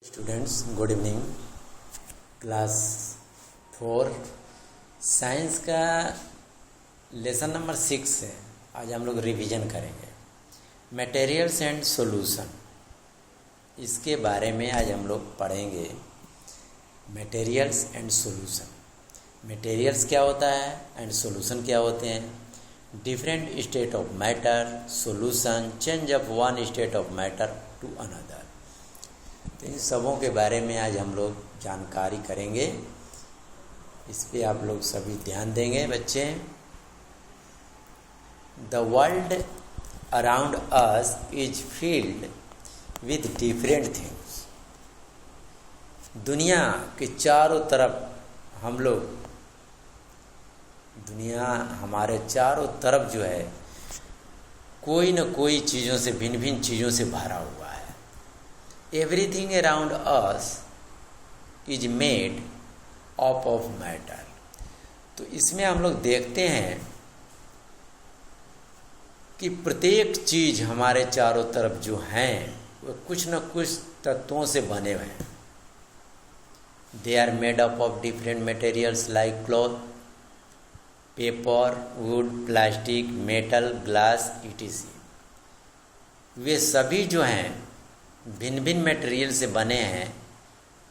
Students good evening. Class 4 science का lesson number 6 है। आज हम लोग रिवीजन करेंगे मटेरियल्स एंड सॉल्यूशन। इसके बारे में आज हम लोग पढ़ेंगे मटेरियल्स एंड सॉल्यूशन। मटेरियल्स क्या होता है एंड सॉल्यूशन क्या होते हैं। Different state of matter, solution, change of one state of matter to another. तो इन सबों के बारे में आज हम लोग जानकारी करेंगे। इस पे आप लोग सभी ध्यान देंगे बच्चे। The world around us is filled with different things. दुनिया के चारों तरफ हम लोग, दुनिया हमारे चारों तरफ जो है कोई न कोई चीज़ों से, भिन्न भिन्न चीज़ों से भरा हुआ है। Everything around us is made up of matter। तो इसमें हम लोग देखते हैं कि प्रत्येक चीज़ हमारे चारों तरफ जो हैं वो कुछ न कुछ तत्वों से बने हुए हैं। They are made up of different materials like cloth, paper, wood, plastic, metal, glass, etc। वे सभी जो हैं भिन्न भिन्न मटेरियल से बने हैं,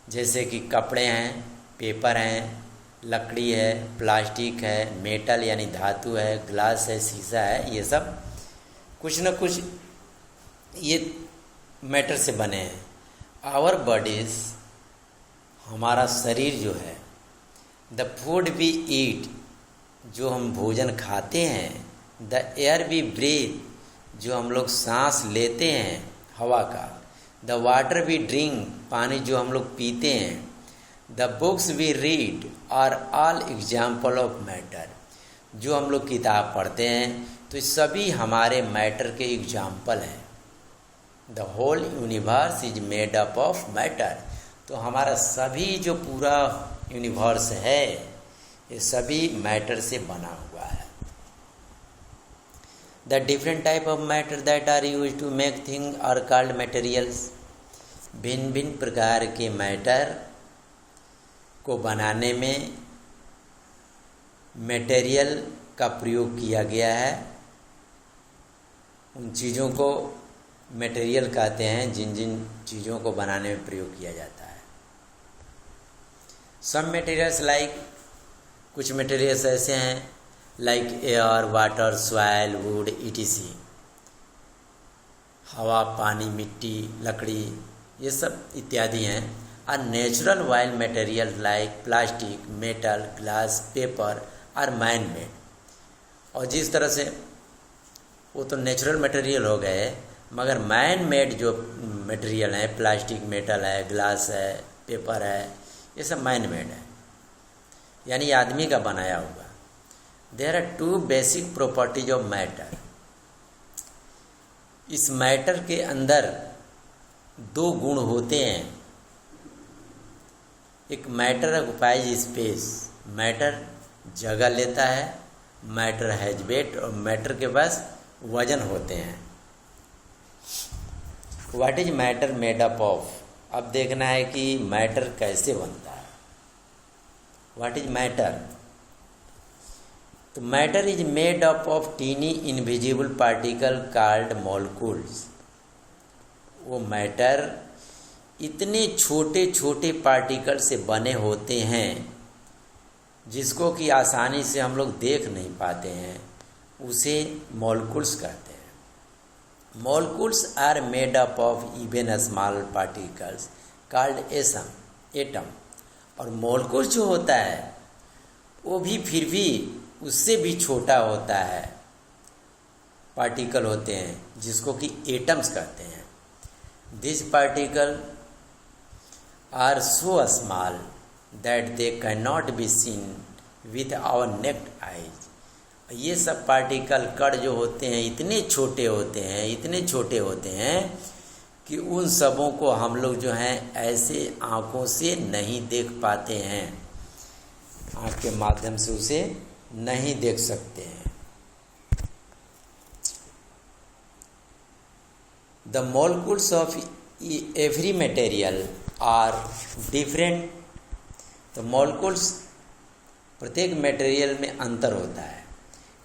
जैसे कि कपड़े हैं, पेपर हैं, लकड़ी है, प्लास्टिक है, मेटल यानी धातु है, ग्लास है, शीशा है। ये सब कुछ न कुछ ये मैटर से बने हैं। आवर बॉडीज, हमारा शरीर जो है, द फूड वी ईट, जो हम भोजन खाते हैं, द एयर वी ब्रीथ, जो हम लोग सांस लेते हैं हवा का, द वाटर वी ड्रिंक, पानी जो हम लोग पीते हैं, the books we read are all example of matter, जो हम लोग किताब पढ़ते हैं तो सभी हमारे मैटर के एग्जाम्पल हैं। The whole universe is made up of matter. तो हमारा सभी जो पूरा यूनिवर्स है ये सभी मैटर से बना हुआ है। The different type of matter that are used to make things are called materials। भिन्न भिन्न प्रकार के मैटर को बनाने में मटेरियल का प्रयोग किया गया है। उन चीज़ों को मटेरियल कहते हैं जिन जिन चीज़ों को बनाने में प्रयोग किया जाता है। Some materials like, कुछ मटेरियल्स ऐसे हैं like air, water, soil, wood, etc। हवा, पानी, मिट्टी, लकड़ी, ये सब इत्यादि हैं। Are natural wild material like plastic, metal, glass, paper are man made. और जिस तरह से वो तो नेचुरल मटेरियल हो गए, मगर मैन मेड जो मटेरियल है, प्लास्टिक, मेटल है, ग्लास है, पेपर है, ये सब मैन मेड है, यानी आदमी का बनाया हुआ। There are two basic properties of matter। इस मैटर के अंदर दो गुण होते हैं। एक मैटर ऑक्युपाइज स्पेस, मैटर जगह लेता है, मैटर हैज वेट, और मैटर के पास वजन होते हैं। What is matter made up of. अब देखना है कि मैटर कैसे बनता है। What is matter. तो matter is made up of tiny invisible particle called molecules. वो मैटर इतने छोटे छोटे पार्टिकल से बने होते हैं जिसको कि आसानी से हम लोग देख नहीं पाते हैं, उसे मॉलिक्यूल्स कहते हैं। Molecules are made up of even small particles called atom. और मॉलिक्यूल्स जो होता है वो भी फिर भी उससे भी छोटा होता है, पार्टिकल होते हैं जिसको कि एटम्स कहते हैं। This particle are so small that they can not be seen with our naked eyes. ये सब पार्टिकल, कण जो होते हैं इतने छोटे होते हैं, इतने छोटे होते हैं कि उन सबों को हम लोग जो हैं ऐसे आँखों से नहीं देख पाते हैं, आँख के माध्यम से उसे नहीं देख सकते हैं। The molecules of every material are different. तो मॉलिक्यूल्स प्रत्येक मटेरियल में अंतर होता है।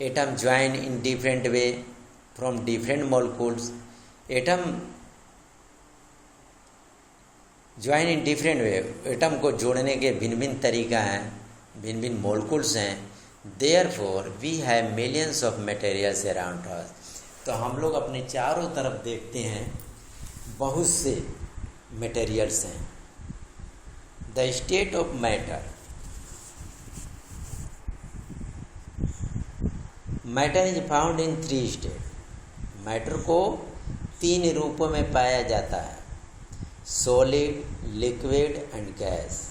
Atom join in different way from different molecules. Atom join in different way, atom को जोड़ने के भिन्न भिन्न तरीका हैं, भिन्न भिन्न मॉलिक्यूल्स हैं। Therefore we have millions of materials around us. तो हम लोग अपने चारों तरफ देखते हैं बहुत से मटेरियल्स हैं। The state of matter, matter is found in 3 state. Matter को 3 रूपों में पाया जाता है, solid, liquid and gas.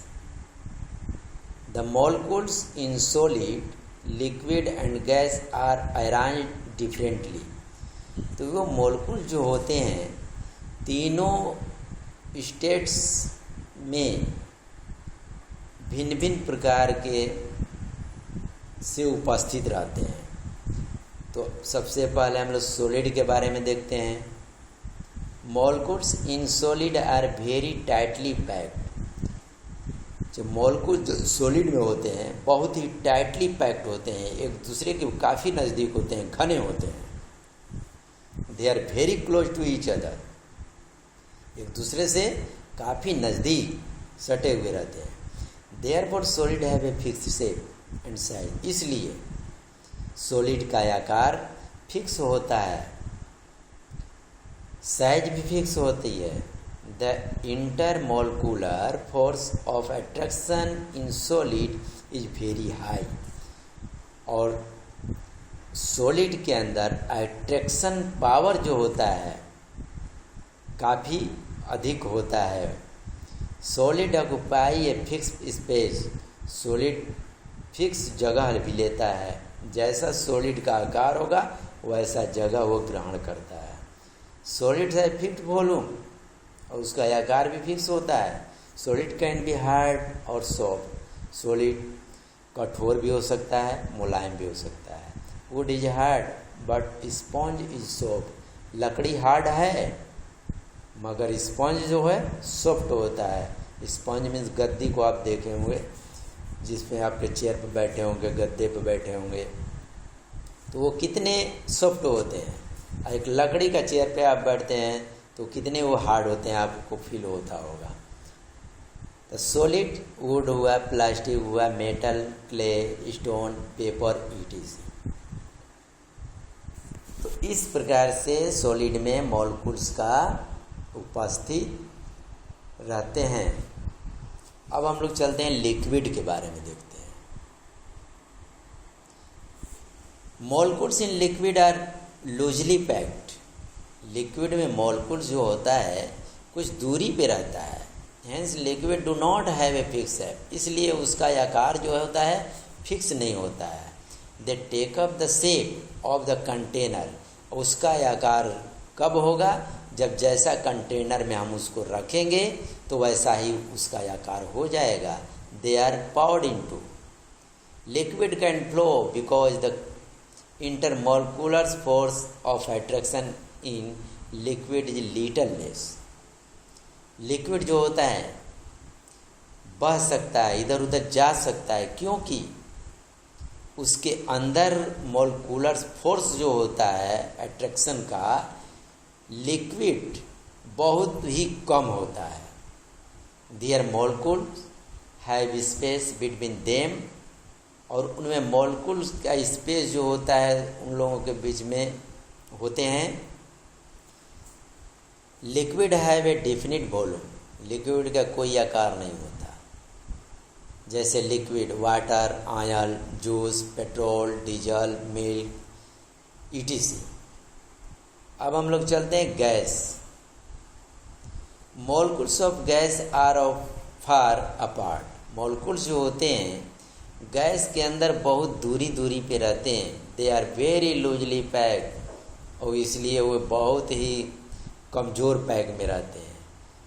The molecules in solid, liquid and gas are arranged differently. तो वो मॉलिक्यूल जो होते हैं तीनों स्टेट्स में भिन्न भिन्न प्रकार के से उपस्थित रहते हैं। तो सबसे पहले हम लोग सॉलिड के बारे में देखते हैं। Molecules in solid are very tightly packed. जो मॉलिक्यूल जो सॉलिड में होते हैं बहुत ही टाइटली पैक्ड होते हैं, एक दूसरे के काफ़ी नज़दीक होते हैं, घने होते हैं। They are very close to each other, एक दूसरे से काफ़ी नज़दीक सटे हुए रहते हैं। Therefore solid have a fixed shape and size. इसलिए सॉलिड का आकार फिक्स होता है, साइज भी फिक्स होती है। The intermolecular force of attraction in solid is very high. और सॉलिड के अंदर अट्रैक्शन पावर जो होता है काफ़ी अधिक होता है। Solid occupy a fix space. Solid fix जगह भी लेता है, जैसा सॉलिड का आकार होगा वैसा जगह वो ग्रहण करता है। सॉलिड है फिक्स्ड वॉल्यूम और उसका आकार भी फिक्स होता है। सॉलिड कैन बी हार्ड और सॉफ्ट। सॉलिड कठोर भी हो सकता है, मुलायम भी हो सकता है। Would is hard but sponge is soft. लकड़ी हार्ड है मगर स्पंज जो है सॉफ्ट होता है। स्पंज मीन्स गद्दी को आप देखे होंगे जिसमें आपके चेयर पर बैठे होंगे, गद्दे पर बैठे होंगे, तो वो कितने सॉफ्ट होते हैं। एक लकड़ी का चेयर पे आप बैठते हैं तो कितने वो हार्ड होते हैं, आपको फील होता होगा। तो सॉलिड वुड हुआ, प्लास्टिक हुआ, metal, clay, stone, paper, etc. तो इस प्रकार से सॉलिड में मॉलिक्यूल्स का उपस्थित रहते हैं। अब हम लोग चलते हैं लिक्विड के बारे में देखते हैं। Molecules in liquid are loosely packed. Liquid में मॉलिक्यूल जो होता है कुछ दूरी पे रहता है। Hence liquid do not have a fix shape. इसलिए उसका आकार जो होता है फिक्स नहीं होता है। They take up the shape of the container. उसका आकार कब होगा? जब जैसा कंटेनर में हम उसको रखेंगे तो वैसा ही उसका आकार हो जाएगा। They are powered into. Liquid can flow because the intermolecular force of attraction in liquid is little less. Liquid जो होता है बह सकता है, इधर उधर जा सकता है, क्योंकि उसके अंदर मोलिकुलर फोर्स जो होता है अट्रैक्शन का, लिक्विड बहुत ही कम होता है। Their molecules have space between them. और उनमें मोलिक्यूल्स का स्पेस जो होता है उन लोगों के बीच में होते हैं। Liquid have a definite volume. Liquid का कोई आकार नहीं होता। जैसे liquid water, oil, juice, petrol, diesel, मिल्क, ईटीसी। अब हम लोग चलते हैं gas. Molecules of gas are of far apart. Molecules जो होते हैं गैस के अंदर बहुत दूरी पे रहते हैं। They are very loosely pack. और इसलिए वो बहुत ही कमज़ोर पैक में रहते हैं।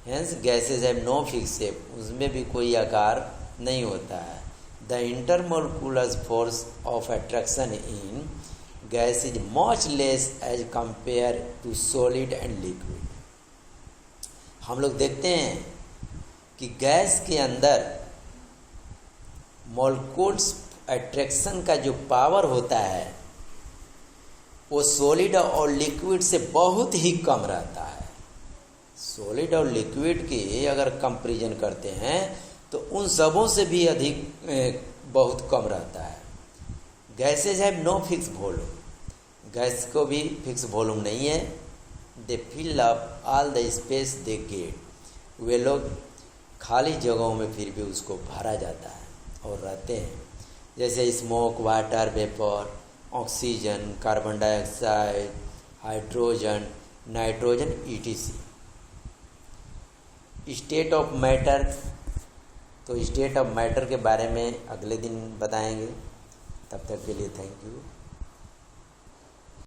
Hence gases have no fix shape. उसमें भी कोई आकार नहीं होता है। The intermolecular force of attraction in gas is much less as compare to solid and liquid. हम लोग देखते हैं कि गैस के अंदर मॉलिक्यूल्स अट्रैक्शन का जो पावर होता है वो सॉलिड और लिक्विड से बहुत ही कम रहता है। सॉलिड और लिक्विड की अगर कंपैरिजन करते हैं तो उन सबों से भी अधिक बहुत कम रहता है। Gases have no fix volume, gas को भी फिक्स वॉल्यूम नहीं है। They fill up all the space they get, वे लोग खाली जगहों में फिर भी उसको भरा जाता है और रहते हैं, जैसे smoke, water vapour, oxygen, carbon dioxide, hydrogen, nitrogen ETC। State of matter, तो स्टेट ऑफ मैटर के बारे में अगले दिन बताएंगे। तब तक के लिए थैंक यू।